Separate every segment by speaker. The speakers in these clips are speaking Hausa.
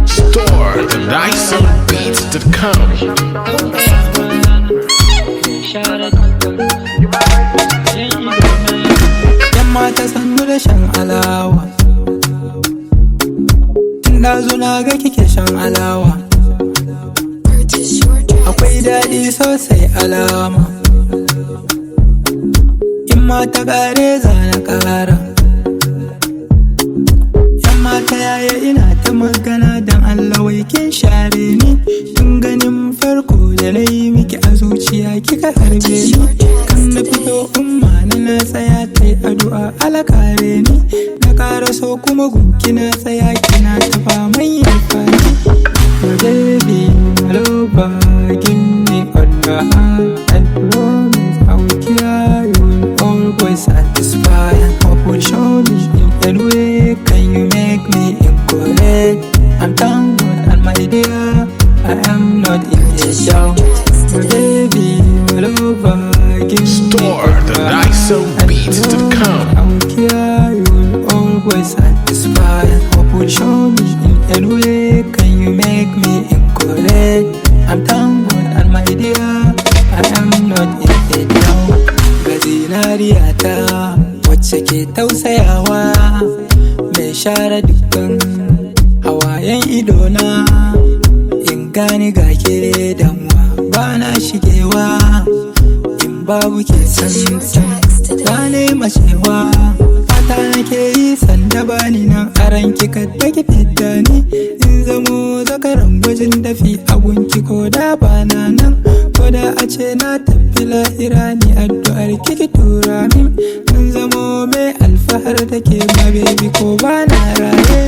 Speaker 1: Store the nice beats.com.
Speaker 2: Yamma ta sannu da shan alawa, tun ɗazu na ga kike shan alawa. Akwai daɗi sosai alama, in ma ta ƙare za na ƙara. Yamma ta yaya ina ta magana don Allah wai kin share ni. Tun ganin farko da na yi miki a zuciya kika harbe ni. Kan na fito umma na tsaya ta yi addu'a alakare ni. Na ƙara so kuma gunki na tsaya kina ta faman yin fani. My baby, my lover, give me all your heart and promise I will care, you will always satisfy. Hope will show me in a way, can you make me incorrect? I'm down and my dear, I am not in a doubt. My baby, my lover, give me
Speaker 1: Store the nice beats.com.
Speaker 2: I will care, you will always satisfy. Hope will show me in a way, can you make me incorrect? I'm down and my dear, I am not in a doubt. Ga zinariya ta wacce ke tausayawa, mai share dukkan hawayen idona. In gani ga ke damuwa bana shigewa, in babu ke san gane macewa. Fata nake yi sanda bani nan aran kika da ki fidda ni. In zamo zakaran gwajin dafi abunki ko da bana nan, ko da a ce na tafi lahira ni addu'ar kiki tura min. In zamo mai alfahar da ke ma baby ko bana raye.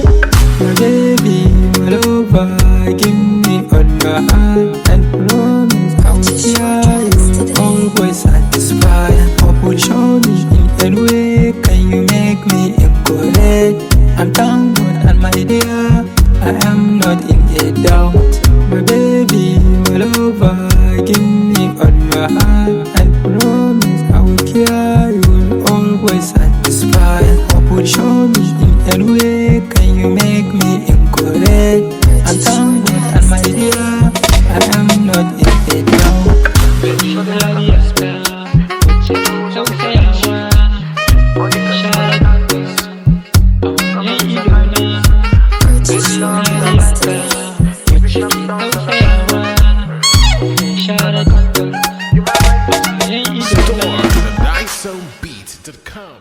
Speaker 2: My baby, my lover, give me all your heart and promise I will care, you will always satisfy. Hope will show me in a way, can you make me incorrect? I'm down and my dear, I am not in a doubt. My baby, my lover, give me all your heart and promise I will care, you will always satisfy. Hope will show me in a way, can you make me incorrect? I'm down and my dear, I am not in a doubt.
Speaker 1: Store the nice beats.com.